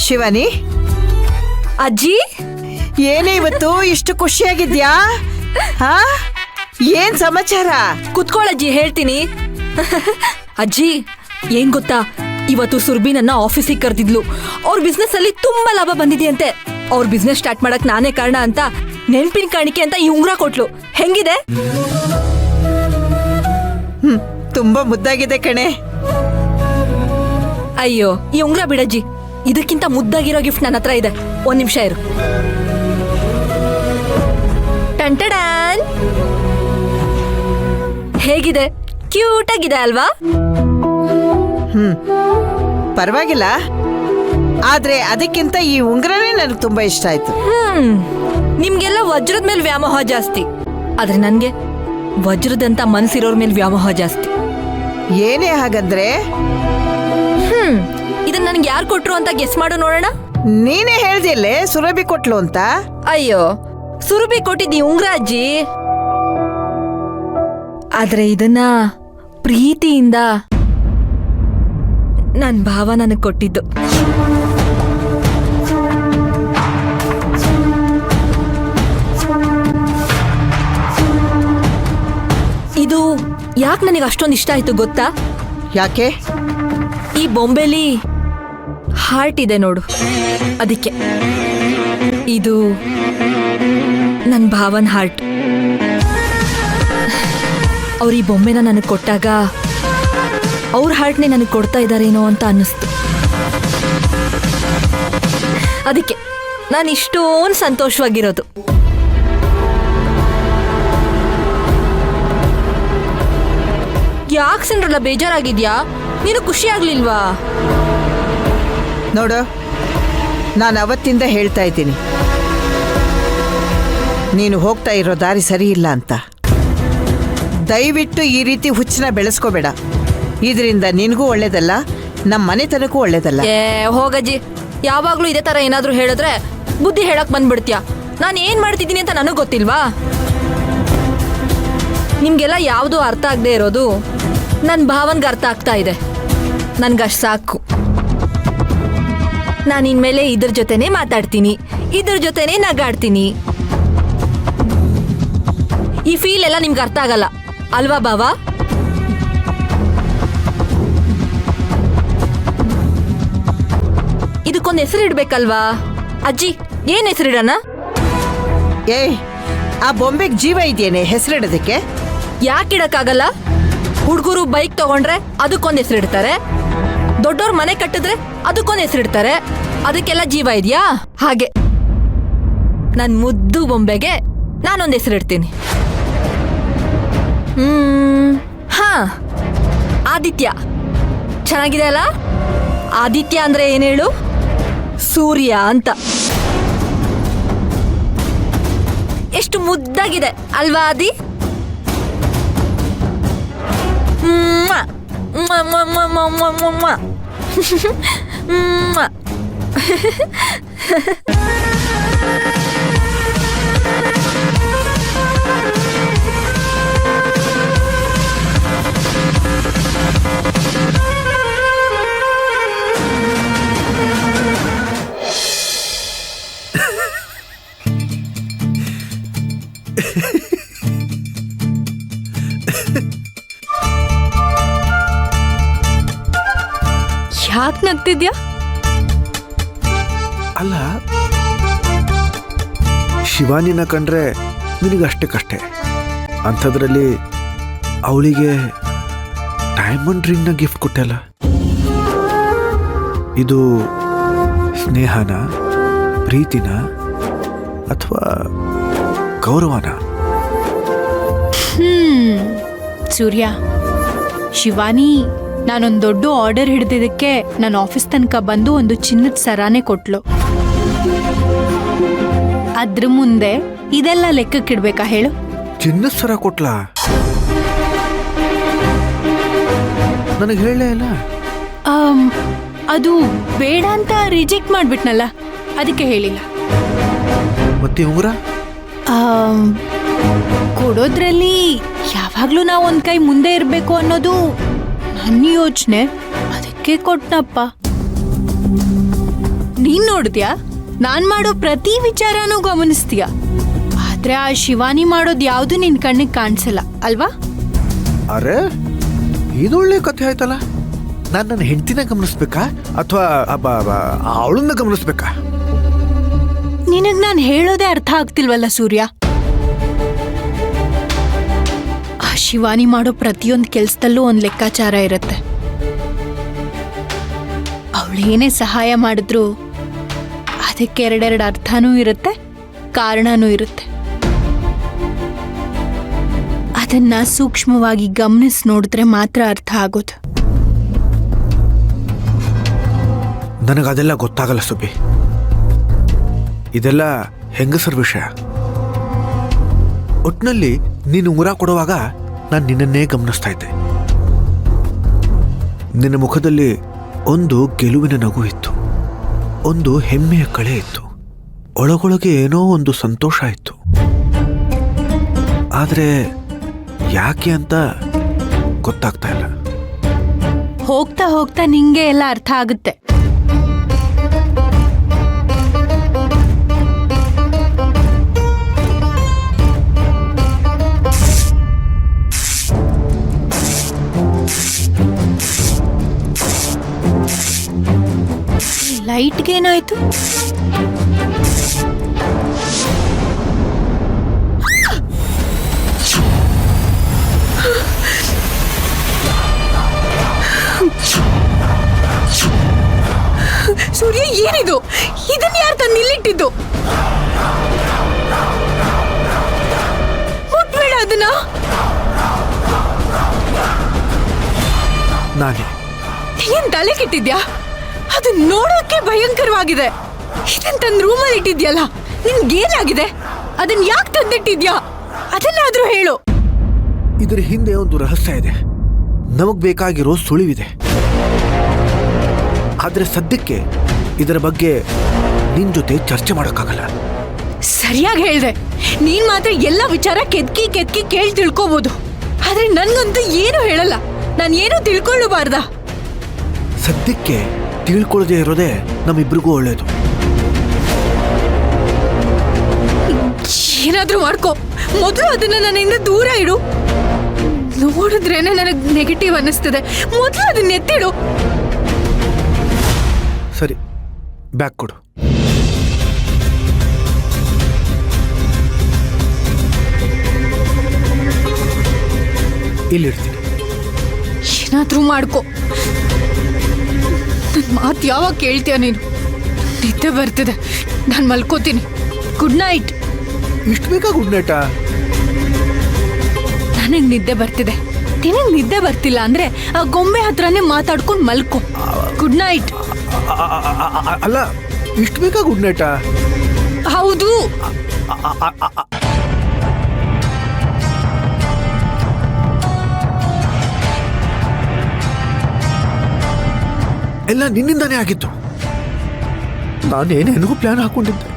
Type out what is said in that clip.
ಶಿವಾನಿ, ಅಜ್ಜಿ ಏನೇ ಇವತ್ತು ಇಷ್ಟು ಖುಷಿಯಾಗಿದ್ಯಾ? ಹಾ, ಏನ್ ಸಮಾಚಾರ? ಕುತ್ಕೊಳ್ಳಜ್ಜಿ, ಹೇಳ್ತೀನಿ. ಅಜ್ಜಿ, ಏನ್ ಗೊತ್ತಾ, ಇವತ್ತು ಸುರ್ಬಿ ನನ್ನ ಆಫೀಸಿಗೆ ಕರೆದಿದ್ಲು. ಅವ್ರ ಬಿಸ್ನೆಸ್ ಅಲ್ಲಿ ತುಂಬಾ ಲಾಭ ಬಂದಿದೆಯಂತೆ. ಅವ್ರ ಬಿಸ್ನೆಸ್ ಸ್ಟಾರ್ಟ್ ಮಾಡಕ್ ನಾನೇ ಕಾರಣ ಅಂತ ನೆನ್ಪಿನ ಕಾಣಿಕೆ ಅಂತ ಈ ಉಂಗ್ರ ಕೊಟ್ಲು. ಹೆಂಗಿದೆ? ತುಂಬಾ ಮುದ್ದಾಗಿದೆ ಕಣೆ. ಅಯ್ಯೋ, ಈ ಉಂಗ್ರ ಬಿಡಜ್ಜಿ, ಇದಕ್ಕಿಂತ ಮುದ್ದಾಗಿರೋ ಗಿಫ್ಟ್ ನನ್ನ ಹತ್ರ ಇದೆ. ಒಂದ್ ನಿಮಿಷ ಇರು. ಟಂಟಡಾನ್, ಹೇಗಿದೆ? ಕ್ಯೂಟ್ ಆಗಿದೆ ಅಲ್ವಾ? ಪರವಾಗಿಲ್ಲ, ಆದ್ರೆ ಅದಕ್ಕಿಂತ ಈ ಉಂಗ್ರನೇ ನನಗೆ ತುಂಬಾ ಇಷ್ಟ ಆಯ್ತು. ನಿಮ್ಗೆಲ್ಲ ವಜ್ರದ ಮೇಲೆ ವ್ಯಾಮೋಹ ಜಾಸ್ತಿ, ಆದ್ರೆ ನನ್ಗೆ ವಜ್ರದಂತ ಮನಸ್ಸಿರೋರ್ ಮೇಲೆ ವ್ಯಾಮೋಹ ಜಾಸ್ತಿ. ಏನೇ ಹಾಗಂದ್ರೆ? ಇದನ್ನ ನನ್ಗೆ ಯಾರು ಕೊಟ್ರು ಅಂತ ಗೆಸ್ ಮಾಡು ನೋಡೋಣ. ನೀನೇ ಹೇಳ್ದಿಲ್ಲೇ ಸುರಭಿ ಕೊಟ್ಲು ಅಂತ. ಅಯ್ಯೋ, ಸುರಭಿ ಕೊಟ್ಟಿದ್ದಿ ಉಂಗ್ರ ಅಜ್ಜಿ, ಆದ್ರೆ ಇದನ್ನ ಪ್ರೀತಿಯಿಂದ ನನ್ ಭಾವ ನನಗ್ ಕೊಟ್ಟಿದ್ದು. ಇದು ಯಾಕೆ ನನಗೆ ಅಷ್ಟೊಂದು ಇಷ್ಟ ಆಯ್ತು ಗೊತ್ತಾ? ಯಾಕೆ? ಈ ಬೊಂಬೆಲಿ ಹಾರ್ಟ್ ಇದೆ ನೋಡು, ಅದಕ್ಕೆ. ಇದು ನನ್ನ ಭಾವನ್ ಹಾರ್ಟ್. ಅವ್ರ ಈ ಬೊಂಬೆನ ನನಗೆ ಕೊಟ್ಟಾಗ ಅವ್ರ ಹಾರ್ಟ್ನೇ ನನಗೆ ಕೊಡ್ತಾ ಇದ್ದಾರೇನೋ ಅಂತ ಅನ್ನಿಸ್ತು. ಅದಕ್ಕೆ ನಾನು ಇಷ್ಟೊಂದು ಸಂತೋಷವಾಗಿರೋದು. ಯಾಕೆ ಸಿಂಡ್ರಲ್ಲ ಬೇಜಾರಾಗಿದ್ಯಾ? ನೀನು ಖುಷಿ ಆಗ್ಲಿಲ್ವಾ? ನೋಡು, ನಾನು ಅವತ್ತಿಂದ ಹೇಳ್ತಾ ಇದ್ದೀನಿ, ನೀನು ಹೋಗ್ತಾ ಇರೋ ದಾರಿ ಸರಿ ಇಲ್ಲ ಅಂತ. ದಯವಿಟ್ಟು ಈ ರೀತಿ ಹುಚ್ಚನ ಬೆಳೆಸ್ಕೋಬೇಡ. ಇದರಿಂದ ನಿನಗೂ ಒಳ್ಳೇದಲ್ಲ, ನಮ್ಮ ಮನೆತನಕ್ಕೂ ಒಳ್ಳೇದಲ್ಲ. ಹೋಗಜ್ಜಿ, ಯಾವಾಗ್ಲೂ ಇದೇ ತರ ಏನಾದ್ರೂ ಹೇಳಿದ್ರೆ ಬುದ್ಧಿ ಹೇಳಕ್ ಬಂದ್ಬಿಡ್ತೀಯ. ನಾನು ಏನ್ ಮಾಡ್ತಿದ್ದೀನಿ ಅಂತ ನನಗ್ ಗೊತ್ತಿಲ್ವಾ? ನಿಮ್ಗೆಲ್ಲ ಯಾವುದು ಅರ್ಥ ಆಗದೆ ಇರೋದು ನನ್ನ ಭಾವನ್ಗೆ ಅರ್ಥ ಆಗ್ತಾ ಇದೆ. ನನ್ಗಷ್ಟು ಸಾಕು. ನಾನು ಇನ್ಮೇಲೆ ಇದ್ರ ಜೊತೆನೆ ಮಾತಾಡ್ತೀನಿ, ಇದ್ರ ಜೊತೆನೆ ನಗಾಡ್ತೀನಿ. ಈ ಫೀಲ್ ಎಲ್ಲ ನಿಮ್ಗೆ ಅರ್ಥ ಆಗಲ್ಲ ಅಲ್ವಾ ಭಾವ? ಇದಕ್ಕೊಂದು ಹೆಸರು ಇಡ್ಬೇಕಲ್ವಾ? ಅಜ್ಜಿ, ಏನ್ ಹೆಸರಿಡೋಣ? ಆ ಬೊಂಬೆಗೆ ಜೀವ ಇದೆಯೇನೆ, ಹೆಸರಿಡೋದಕ್ಕೆ? ಯಾಕಿಡಕ್ಕಾಗಲ್ಲ? ಹುಡುಗರು ಬೈಕ್ ತಗೊಂಡ್ರೆ ಅದಕ್ಕೊಂದು ಹೆಸರಿಡ್ತಾರೆ, ದೊಡ್ಡವ್ರ ಮನೆ ಕಟ್ಟಿದ್ರೆ ಅದಕ್ಕೊಂದು ಹೆಸರಿಡ್ತಾರೆ. ಅದಕ್ಕೆಲ್ಲ ಜೀವ ಇದೆಯಾ? ಹಾಗೆ ನನ್ ಮುದ್ದು ಬೊಂಬೆಗೆ ನಾನೊಂದು ಹೆಸರಿಡ್ತೀನಿ. ಹಾ, ಆದಿತ್ಯ. ಚೆನ್ನಾಗಿದೆ ಅಲ್ಲ? ಆದಿತ್ಯ ಅಂದ್ರೆ ಏನ್ ಹೇಳು? ಸೂರ್ಯ ಅಂತ. ಎಷ್ಟು ಮುದ್ದಾಗಿದೆ ಅಲ್ವಾ ಆದಿ? ಯಾಕೆ ನಗ್ತಿದ್ಯಾ? ಅಲ್ಲ, ಶಿವಾನಿನ ಕಂಡ್ರೆ ನಿನಗಷ್ಟಕ್ಕಷ್ಟೇ, ಅಂಥದ್ರಲ್ಲಿ ಅವಳಿಗೆ ಡೈಮಂಡ್ ರಿಂಗ್ನ ಗಿಫ್ಟ್ ಕೊಟ್ಟಲ್ಲ. ಇದು ಸ್ನೇಹನ, ಪ್ರೀತಿನ ಅಥವಾ ಗೌರವನ? ಸೂರ್ಯ, ಶಿವಾನಿ ನಾನೊಂದು ದೊಡ್ಡ ಆರ್ಡರ್ ಹಿಡಿದಿದ್ದಕ್ಕೆ ನನ್ನ ಆಫೀಸ್ ತನಕ ಬಂದು ಒಂದು ಚಿನ್ನದ ಸರಾನೆ ಕೊಟ್ಲು. ಅದ್ರ ಮುಂದೆ ಇದೆಲ್ಲ ಲೆಕ್ಕಕ್ಕಿಡ್ಬೇಕಾ ಹೇಳು? ಚಿನ್ನದ ಸರ ಕೊಟ್ಲಾ? ನನಗೆ ಹೇಳಲೇ ಇಲ್ಲ. ಅದು ಬೇಡ ಅಂತ ರಿಜೆಕ್ಟ್ ಮಾಡ್ಬಿಟ್ನಲ್ಲ, ಅದಕ್ಕೆ ಹೇಳಿಲ್ಲ. ಮತ್ತೆ ಉಂಗುರ ಕೊಡೋದ್ರಲ್ಲಿ ಯಾವಾಗ್ಲೂ ನಾವು ಒಂದ್ ಕೈ ಮುಂದೆ ಇರ್ಬೇಕು ಅನ್ನೋದು ನನ್ನ ಯೋಚನೆ, ಅದಕ್ಕೆ ಕೊಟ್ಟನಪ್ಪ. ನೀನ್ ನೋಡಿದ್ಯಾ? ನಾನ್ ಮಾಡೋ ಪ್ರತಿ ವಿಚಾರನೂ ಗಮನಿಸ್ತೀಯ. ಆದ್ರೆ ಆ ಶಿವಾನಿ ಮಾಡೋದ್ ಯಾವ್ದು ನಿನ್ ಕಣ್ಣಿಗೆ ಕಾಣಿಸಲ್ಲ ಅಲ್ವಾ? ಅರೆ ಇದೊಳ್ಳೆ ಕಥೆ ಆಯ್ತಲ್ಲ. ನಾನು ನನ್ನ ಹೆಂಡತಿನ ಗಮನಿಸ್ಬೇಕಾ ಅಥವಾ ಅವಳನ್ನ ಗಮನಿಸ್ಬೇಕಾ? ನಿನಗ್ ನಾನ್ ಹೇಳೋದೇ ಅರ್ಥ ಆಗ್ತಿಲ್ವಲ್ಲ ಸೂರ್ಯ. ಆ ಶಿವಾನಿ ಮಾಡೋ ಪ್ರತಿಯೊಂದು ಕೆಲ್ಸದಲ್ಲೂ ಒಂದ್ ಲೆಕ್ಕಾಚಾರ ಇರುತ್ತೆ. ಅವಳೇನೇ ಸಹಾಯ ಮಾಡಿದ್ರು ಅದಕ್ಕೆ ಎರಡೆರಡು ಅರ್ಥನೂ ಇರುತ್ತೆ, ಕಾರಣನೂ ಇರುತ್ತೆ. ಅದನ್ನ ಸೂಕ್ಷ್ಮವಾಗಿ ಗಮನಿಸಿ ನೋಡಿದ್ರೆ ಮಾತ್ರ ಅರ್ಥ ಆಗೋದು. ನನಗದೆಲ್ಲ ಗೊತ್ತಾಗಲ್ಲ ಸುಬ್ಬಿ. ಇದೆಲ್ಲ ಹೆಂಗಸರ ವಿಷಯ. ಒಟ್ನಲ್ಲಿ ನೀನು ಉಂಗುರ ಕೊಡುವಾಗ ನಾನು ನಿನ್ನನ್ನೇ ಗಮನಿಸ್ತಾ ಇದ್ದೆ. ನಿನ್ನ ಮುಖದಲ್ಲಿ ಒಂದು ಗೆಲುವಿನ ನಗು ಇತ್ತು, ಒಂದು ಹೆಮ್ಮೆಯ ಕಳೆ ಇತ್ತು, ಒಳಗೊಳಗೆ ಏನೋ ಒಂದು ಸಂತೋಷ ಇತ್ತು. ಆದರೆ ಯಾಕೆ ಅಂತ ಗೊತ್ತಾಗ್ತಾ ಇಲ್ಲ. ಹೋಗ್ತಾ ಹೋಗ್ತಾ ನಿಂಗೆ ಎಲ್ಲ ಅರ್ಥ ಆಗುತ್ತೆ. ಲೈಟ್ಗೇನಾಯ್ತು? ಸೂರ್ಯ, ಏನಿದು? ಇದನ್ನ ಯಾರು ತಂದು ಇಲ್ಲಿಟ್ಟಿದ್ದು? ಮುಟ್ಬೇಡ ಅದನ್ನ. ನಾನೇ. ಏನ್ ತಲೆ ಕೆಟ್ಟಿದ್ಯಾ? ಅದು ನೋಡೋಕೆ ಭಯಂಕರವಾಗಿದೆ. ಇದನ್ ತಂದ್ ರೂಮಲ್ಲಿ ಇಟ್ಟಿದ್ಯಲ್ಲ, ನಿನ್ಗೇನಾಗಿದೆ? ಅದನ್ನ ಯಾಕೆ ತಂದಿಟ್ಟಿದ್ಯಾ? ಅದನ್ನಾದ್ರೂ ಹೇಳು. ಇದರ ಹಿಂದೆ ಒಂದು ರಹಸ್ಯ ಇದೆ. ನಮಗ್ ಬೇಕಾಗಿರೋ ಸುಳಿವಿದೆ. ಆದ್ರೆ ಸದ್ಯಕ್ಕೆ ಇದರ ಬಗ್ಗೆ ನಿನ್ ಜೊತೆ ಚರ್ಚೆ ಮಾಡೋಕ್ಕಾಗಲ್ಲ. ಸರಿಯಾಗಿ ಹೇಳ್ದೆ. ನೀನ್ ಮಾತ್ರ ಎಲ್ಲ ವಿಚಾರ ಕೆದ್ಕಿ ಕೆದ್ಕಿ ಕೇಳಿ ತಿಳ್ಕೋಬಹುದು. ಆದ್ರೆ ನನ್ಗಂತೂ ಏನು ಹೇಳಲ್ಲ. ನಾನು ಏನು ತಿಳ್ಕೊಳ್ಳಬಾರ್ದ? ಸದ್ಯಕ್ಕೆ ತಿಳ್ಕೊಳ್ಳದೆ ಇರೋದೇ ನಮ್ಮಿಬ್ರಿಗೂ ಒಳ್ಳೇದು. ಏನಾದ್ರೂ ಮಾಡ್ಕೋ, ಮೊದಲು ಅದನ್ನ ನನ್ನಿಂದ ದೂರ ಇಡು. ನೋಡಿದ್ರೇನೆ ನನಗ್ ನೆಗೆಟಿವ್ ಅನ್ನಿಸ್ತದೆ. ಮೊದಲು ಅದನ್ನ ಎತ್ತಿಡು. ಸರಿ, ಬ್ಯಾಗ್ ಕೊಡು. ಇಲ್ಲಿಡ್ತೀನಿ. ಏನಾದ್ರೂ ಮಾಡ್ಕೋ. ನನ್ ಮಾತು ಯಾವಾಗ ಕೇಳ್ತೀಯ ನೀನು? ನಿದ್ದೆ ಬರ್ತಿದೆ, ನಾನು ಮಲ್ಕೋತೀನಿ. Good night. ಇಷ್ಟು ಬೇಕಾ ಗುಡ್ ನೈಟಾ? ನನಗ್ ನಿದ್ದೆ ಬರ್ತಿದೆ. ನಿನಗ್ ನಿದ್ದೆ ಬರ್ತಿಲ್ಲ ಅಂದ್ರೆ ಆ ಗೊಂಬೆ ಹತ್ರನೇ ಮಾತಾಡ್ಕೊಂಡು ಮಲ್ಕೋ. Good night. ಅಲ್ಲ, ಇಷ್ಟು ಬೇಕಾ ಗುಡ್ ನೈಟಾ? ಹೌದು. ಎಲ್ಲ ನಿನ್ನಿಂದಾನೇ ಆಗಿತ್ತು. ನಾನೇನೇನೋ ಪ್ಲಾನ್ ಹಾಕೊಂಡಿದ್ದೆ.